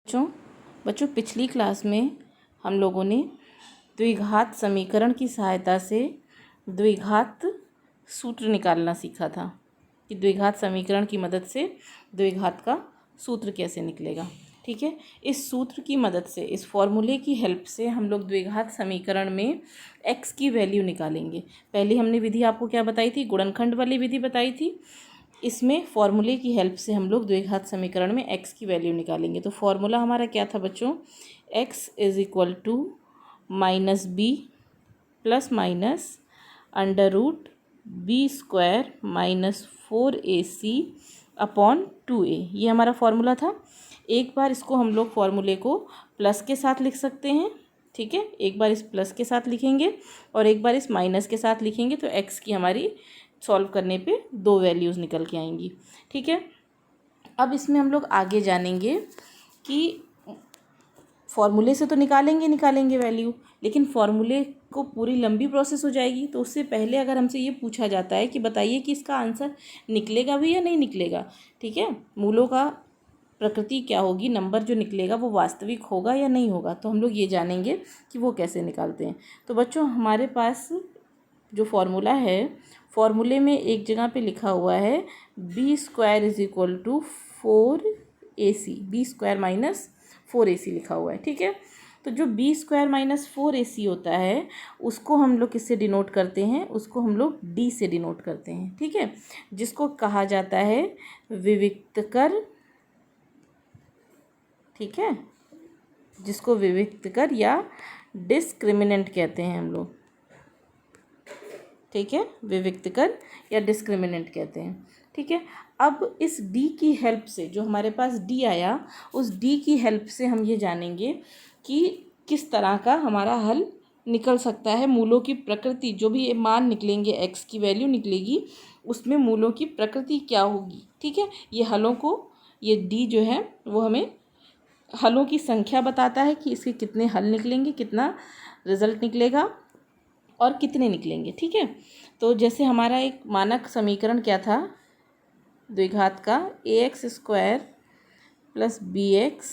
बच्चों बच्चों पिछली क्लास में हम लोगों ने द्विघात समीकरण की सहायता से द्विघात सूत्र निकालना सीखा था कि द्विघात समीकरण की मदद से द्विघात का सूत्र कैसे निकलेगा। ठीक है, इस सूत्र की मदद से, इस फॉर्मूले की हेल्प से हम लोग द्विघात समीकरण में x की वैल्यू निकालेंगे। पहले हमने विधि आपको क्या बताई थी? गुणनखंड वाली विधि बताई थी। इसमें फॉर्मूले की हेल्प से हम लोग द्विघात समीकरण में x की वैल्यू निकालेंगे। तो फॉर्मूला हमारा क्या था बच्चों? x is equal to minus b plus minus under root b square minus 4ac upon 2a। ये हमारा फॉर्मूला था। एक बार इसको हम लोग फॉर्मूले को प्लस के साथ लिख सकते हैं। ठीक है, एक बार इस प्लस के साथ लिखेंगे और एक बार इस माइनस के साथ लिखेंगे तो x की हमारी सॉल्व करने पे दो वैल्यूज़ निकल के आएंगी। ठीक है, अब इसमें हम लोग आगे जानेंगे कि फॉर्मूले से तो निकालेंगे वैल्यू, लेकिन फॉर्मूले को पूरी लंबी प्रोसेस हो जाएगी। तो उससे पहले अगर हमसे ये पूछा जाता है कि बताइए कि इसका आंसर निकलेगा भी या नहीं निकलेगा। ठीक है, मूलों का प्रकृति क्या होगी, नंबर जो निकलेगा वो वास्तविक होगा या नहीं होगा, तो हम लोग ये जानेंगे कि वो कैसे निकालते हैं। तो बच्चों हमारे पास जो फॉर्मूला है, फॉर्मूले में एक जगह पे लिखा हुआ है b square is equal to 4ac, b square minus 4ac लिखा हुआ है। ठीक है, तो जो बी स्क्वायर माइनस 4ac होता है उसको हम लोग किससे डिनोट करते हैं? उसको हम लोग डी से डिनोट करते हैं। ठीक है, जिसको कहा जाता है विविक्तकर। ठीक है, जिसको विविक्तकर या डिस्क्रिमिनेंट कहते हैं हम लोग। ठीक है, विविक्तकर या डिस्क्रिमिनेंट कहते हैं। ठीक है, अब इस d की हेल्प से, जो हमारे पास d आया, उस d की हेल्प से हम ये जानेंगे कि किस तरह का हमारा हल निकल सकता है। मूलों की प्रकृति, जो भी मान निकलेंगे, x की वैल्यू निकलेगी, उसमें मूलों की प्रकृति क्या होगी। ठीक है, ये हलों को, ये d जो है वो हमें हलों की संख्या बताता है कि इसके कितने हल निकलेंगे, कितना रिजल्ट निकलेगा और कितने निकलेंगे। ठीक है, तो जैसे हमारा एक मानक समीकरण क्या था द्विघात का, ax square plus bx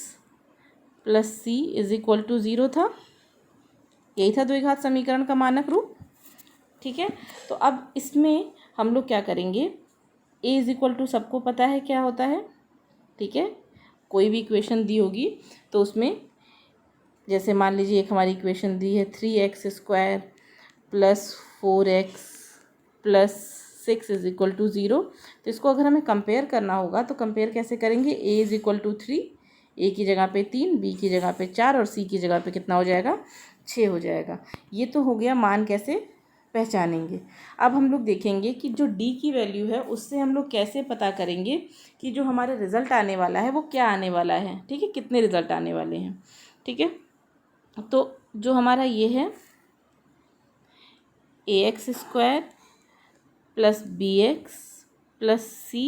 plus c is equal to 0 था। यही था द्विघात समीकरण का मानक रूप। ठीक है, तो अब इसमें हम लोग क्या करेंगे, a इज इक्वल टू सबको पता है क्या होता है। ठीक है, कोई भी इक्वेशन दी होगी तो उसमें, जैसे मान लीजिए एक हमारी इक्वेशन दी है 3x square plus 4x plus 6 is equal to 0, तो इसको अगर हमें कंपेयर करना होगा तो कंपेयर कैसे करेंगे? a is equal to 3, a की जगह पे 3, b की जगह पे 4 और c की जगह पे कितना हो जाएगा? 6 हो जाएगा। ये तो हो गया मान कैसे पहचानेंगे। अब हम लोग देखेंगे कि जो d की वैल्यू है उससे हम लोग कैसे पता करेंगे कि जो हमारे रिज़ल्ट आने वाला है वो क्या आने वाला है। ठीक है, कितने रिज़ल्ट आने वाले हैं। ठीक है, तो जो हमारा ये है ax square plus bx plus c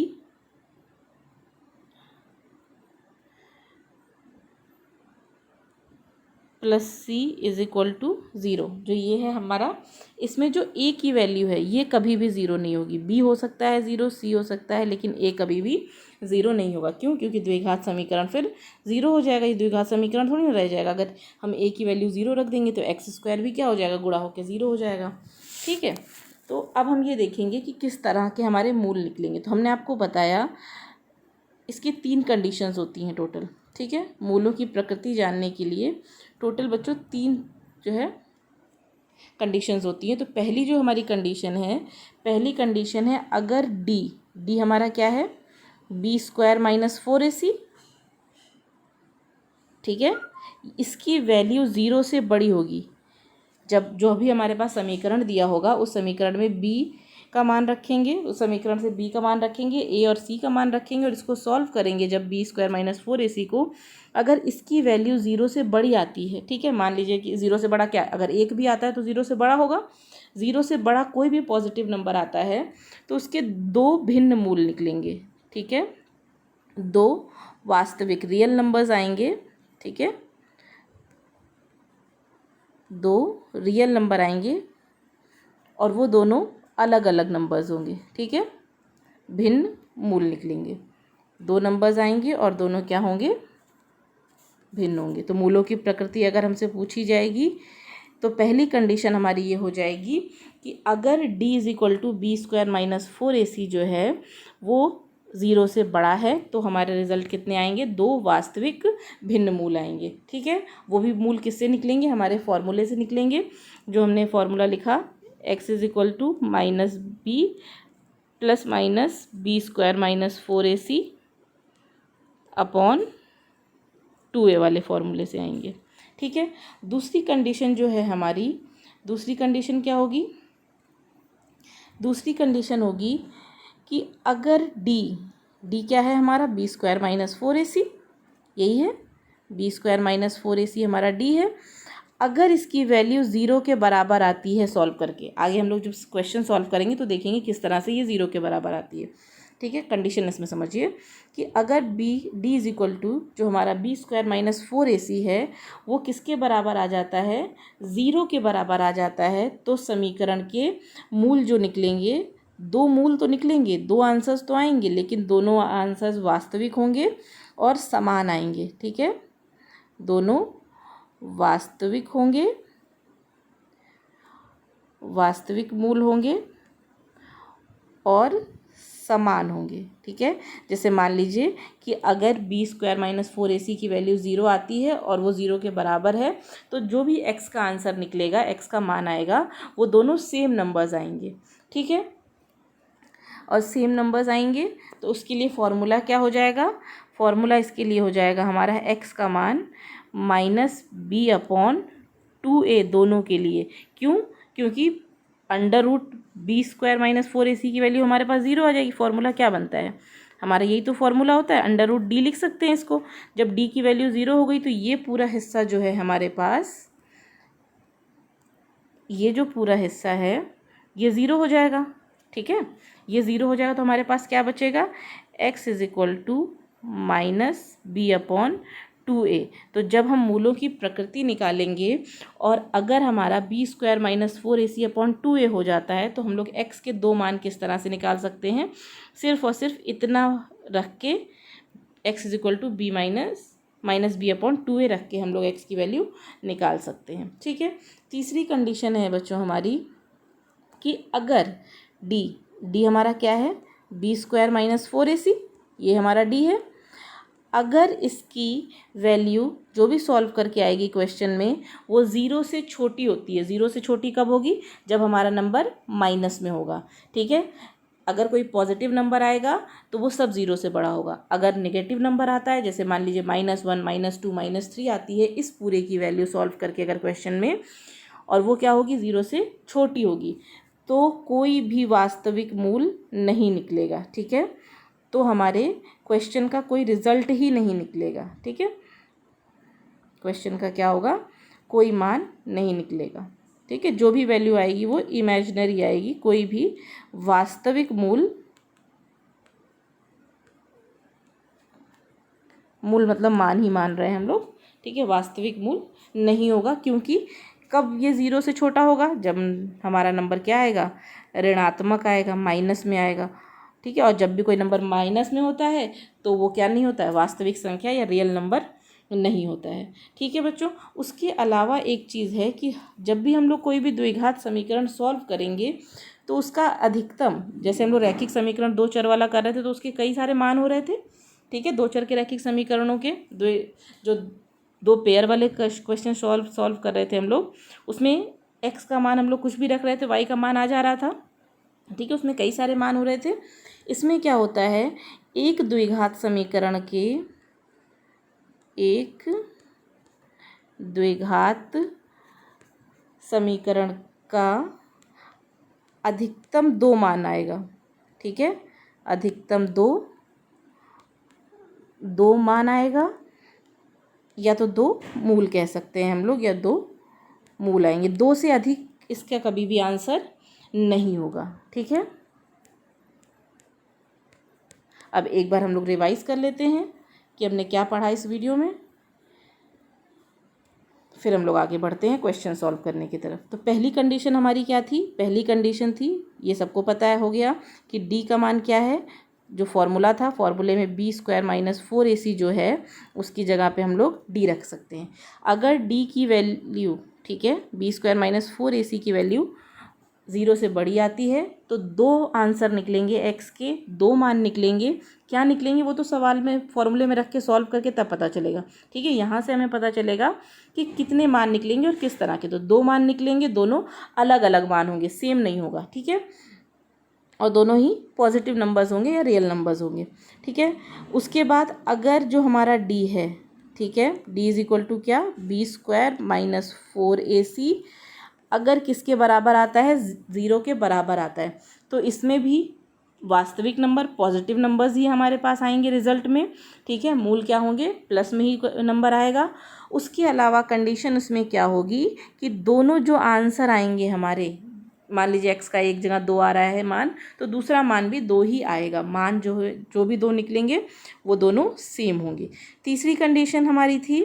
plus c is equal to 0, जो ये है हमारा, इसमें जो a की वैल्यू है ये कभी भी 0 नहीं होगी। b हो सकता है 0, c हो सकता है, लेकिन a कभी भी 0 नहीं होगा। क्यों? क्योंकि द्विघात समीकरण फिर 0 हो जाएगा। ये द्विघात समीकरण थोड़ी ना रह जाएगा। अगर हम a की वैल्यू 0 रख देंगे तो x स्क्वायर भी क्या हो जाएगा? गुणा होकर 0 हो जाएगा। ठीक है, तो अब हम ये देखेंगे कि किस तरह के हमारे मूल निकलेंगे। तो हमने आपको बताया इसकी 3 कंडीशंस होती हैं टोटल। ठीक है, मूलों की प्रकृति जानने के लिए टोटल बच्चों 3 जो है कंडीशंस होती हैं। तो पहली जो हमारी कंडीशन है, पहली कंडीशन है अगर d हमारा क्या है? b square minus 4ac। ठीक है, इसकी वैल्यू 0 से बड़ी होगी। जब जो भी हमारे पास समीकरण दिया होगा उस समीकरण में b का मान रखेंगे, उस समीकरण से b का मान रखेंगे, a और c का मान रखेंगे और इसको सॉल्व करेंगे। जब b स्क्वायर माइनस 4ac को, अगर इसकी वैल्यू 0 से बड़ी आती है, ठीक है, मान लीजिए कि 0 से बड़ा क्या, अगर 1 भी आता है तो 0 से बड़ा होगा। 0 से बड़ा कोई भी पॉजिटिव नंबर आता है तो उसके 2 भिन्न मूल निकलेंगे। ठीक है, 2 वास्तविक रियल नंबर्स आएंगे। ठीक है, 2 रियल नंबर आएंगे और वो दोनों अलग अलग नंबर्स होंगे। ठीक है, भिन्न मूल निकलेंगे। 2 नंबर्स आएंगे और दोनों क्या होंगे? भिन्न होंगे। तो मूलों की प्रकृति अगर हमसे पूछी जाएगी तो पहली कंडीशन हमारी ये हो जाएगी कि अगर d is equal to b square minus 4ac जो है वो 0 से बड़ा है तो हमारे रिजल्ट कितने आएंगे, 2 वास्तविक भिन्न मूल आएंगे। ठीक है, वो भी मूल किससे निकलेंगे, हमारे फॉर्मूले से निकलेंगे, जो हमने फॉर्मूला लिखा x is equal to minus b plus minus b square minus 4ac upon 2a वाले फॉर्मूले से आएंगे। ठीक है, दूसरी कंडीशन जो है हमारी, दूसरी कंडीशन क्या होगी, दूसरी कंडीशन होगी कि अगर d क्या है हमारा, बी स्क्वायर माइनस 4ac, यही है, बी स्क्वायर माइनस 4ac हमारा d है। अगर इसकी वैल्यू 0 के बराबर आती है सॉल्व करके, आगे हम लोग जब क्वेश्चन सॉल्व करेंगे तो देखेंगे किस तरह से ये 0 के बराबर आती है। ठीक है, कंडीशन इसमें समझिए कि अगर d इज इक्वल टू जो हमारा बी स्क्वायर माइनस 4ac है वो किसके बराबर आ जाता है, 0 के बराबर आ जाता है, तो समीकरण के मूल जो निकलेंगे, 2 मूल तो निकलेंगे, 2 आंसर्स तो आएंगे, लेकिन दोनों आंसर्स वास्तविक होंगे और समान आएंगे। ठीक है, दोनों वास्तविक होंगे, वास्तविक मूल होंगे और समान होंगे। ठीक है, जैसे मान लीजिए कि अगर बी स्क्वायर माइनस 4ac की वैल्यू 0 आती है और वो 0 के बराबर है तो जो भी x का आंसर निकलेगा, x का मान आएगा, वो दोनों सेम नंबर्स आएंगे। ठीक है, और सेम नंबर्स आएंगे तो उसके लिए फॉर्मूला क्या हो जाएगा, फॉर्मूला इसके लिए हो जाएगा हमारा x का मान माइनस बी अपॉन 2a दोनों के लिए। क्यों, क्योंकि under root b square minus 4ac की वैल्यू हमारे पास 0 आ जाएगी। फॉर्मूला क्या बनता है हमारा, यही तो फॉर्मूला होता है, अंडर रूट डी लिख सकते हैं इसको। जब d की वैल्यू 0 हो गई तो ये पूरा हिस्सा जो है हमारे पास, ये जो पूरा हिस्सा है ये 0 हो जाएगा। ठीक है, ये 0 हो जाएगा तो हमारे पास क्या बचेगा, x is equal to minus b upon 2a। तो जब हम मूलों की प्रकृति निकालेंगे और अगर हमारा B square minus 4ac upon 2a हो जाता है तो हम लोग x के 2 मान किस तरह से निकाल सकते हैं, सिर्फ और सिर्फ इतना रख के x is equal to b minus b upon 2a रख के हम लोग x की वैल्यू निकाल सकते हैं। ठीक है, तीसरी कंडीशन है बच्चों हमारी कि अगर d हमारा क्या है, बी स्क्वायर माइनस 4ac, ये हमारा d है, अगर इसकी वैल्यू जो भी सॉल्व करके आएगी क्वेश्चन में वो 0 से छोटी होती है। 0 से छोटी कब होगी, जब हमारा नंबर माइनस में होगा। ठीक है, अगर कोई पॉजिटिव नंबर आएगा तो वो सब 0 से बड़ा होगा। अगर नेगेटिव नंबर आता है, जैसे मान लीजिए -1 -2 -3 आती है इस पूरे की वैल्यू सॉल्व करके अगर क्वेश्चन में, और वो क्या होगी, 0 से छोटी होगी, तो कोई भी वास्तविक मूल नहीं निकलेगा। ठीक है, तो हमारे क्वेश्चन का कोई रिजल्ट ही नहीं निकलेगा। ठीक है, क्वेश्चन का क्या होगा, कोई मान नहीं निकलेगा। ठीक है, जो भी वैल्यू आएगी वो इमेजिनरी आएगी, कोई भी वास्तविक मूल मतलब मान ही मान रहे हैं हम लोग। ठीक है, वास्तविक मूल नहीं होगा, क्योंकि कब ये 0 से छोटा होगा, जब हमारा नंबर क्या आएगा, ऋणात्मक आएगा, माइनस में आएगा। ठीक है, और जब भी कोई नंबर माइनस में होता है तो वो क्या नहीं होता है, वास्तविक संख्या या रियल नंबर नहीं होता है। ठीक है बच्चों, उसके अलावा एक चीज़ है कि जब भी हम लोग कोई भी द्विघात समीकरण सॉल्व करेंगे तो उसका अधिकतम, जैसे हम लोग रैखिक समीकरण 2 चर वाला कर रहे थे तो उसके कई सारे मान हो रहे थे। ठीक है, 2 चर के रैखिक समीकरणों के जो 2 पेयर वाले क्वेश्चन सॉल्व कर रहे थे हम लोग, उसमें x का मान हम लोग कुछ भी रख रहे थे, y का मान आ जा रहा था। ठीक है, उसमें कई सारे मान हो रहे थे। इसमें क्या होता है, एक द्विघात समीकरण के, एक द्विघात समीकरण का अधिकतम 2 मान आएगा। ठीक है, अधिकतम 2 मान आएगा, या तो 2 मूल कह सकते हैं हम लोग, या 2 मूल आएंगे। 2 से अधिक इसका कभी भी आंसर नहीं होगा। ठीक है, अब एक बार हम लोग रिवाइज कर लेते हैं कि हमने क्या पढ़ा इस वीडियो में, फिर हम लोग आगे बढ़ते हैं क्वेश्चन सॉल्व करने की तरफ। तो पहली कंडीशन हमारी क्या थी, पहली कंडीशन थी, ये सबको पता है, हो गया कि d का मान क्या है, जो फॉर्मूला था, फॉर्मूले में बी स्क्वायर माइनस 4ac जो है उसकी जगह पे हम लोग डी रख सकते हैं। अगर डी की वैल्यू, ठीक है, बी स्क्वायर माइनस 4ac की वैल्यू 0 से बड़ी आती है तो दो आंसर निकलेंगे, एक्स के दो मान निकलेंगे। क्या निकलेंगे वो तो सवाल में फॉर्मूले में रख के सॉल्व करके तब पता चलेगा, ठीक है। यहाँ से हमें पता चलेगा कि कितने मान निकलेंगे और किस तरह के। तो दो मान निकलेंगे, दोनों अलग अलग मान होंगे, सेम नहीं होगा, ठीक है, और दोनों ही पॉजिटिव नंबर्स होंगे या रियल नंबर्स होंगे, ठीक है। उसके बाद अगर जो हमारा डी है, ठीक है, डी इज इक्वल टू क्या, बी स्क्वायर माइनस 4ac, अगर किसके बराबर आता है, 0 के बराबर आता है, तो इसमें भी वास्तविक नंबर पॉजिटिव नंबर्स ही हमारे पास आएंगे रिजल्ट में, ठीक है। मूल क्या होंगे, प्लस में ही नंबर आएगा। उसके अलावा कंडीशन उसमें क्या होगी कि दोनों जो आंसर आएंगे हमारे, मान लीजिए एक्स का एक जगह 2 आ रहा है मान, तो दूसरा मान भी 2 ही आएगा। मान जो है, जो भी 2 निकलेंगे वो दोनों सेम होंगे। तीसरी कंडीशन हमारी थी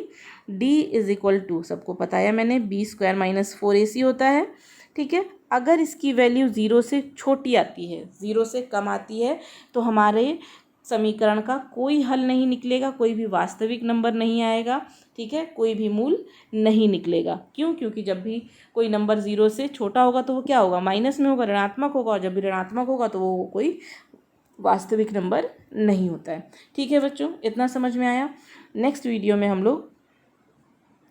d इज इक्वल टू, सबको बताया मैंने, बी स्क्वायर माइनस 4ac होता है, ठीक है। अगर इसकी वैल्यू 0 से छोटी आती है, 0 से कम आती है, तो हमारे समीकरण का कोई हल नहीं निकलेगा, कोई भी वास्तविक नंबर नहीं आएगा, ठीक है, कोई भी मूल नहीं निकलेगा। क्यों? क्योंकि जब भी कोई नंबर 0 से छोटा होगा तो वो क्या होगा, माइनस में होगा, ऋणात्मक होगा, और जब भी ऋणात्मक होगा तो वो कोई वास्तविक नंबर नहीं होता है, ठीक है बच्चों। इतना समझ में आया। नेक्स्ट वीडियो में हम लोग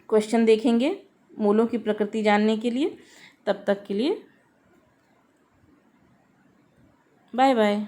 क्वेश्चन देखेंगे मूलों की प्रकृति जानने के लिए। तब तक के लिए बाय बाय।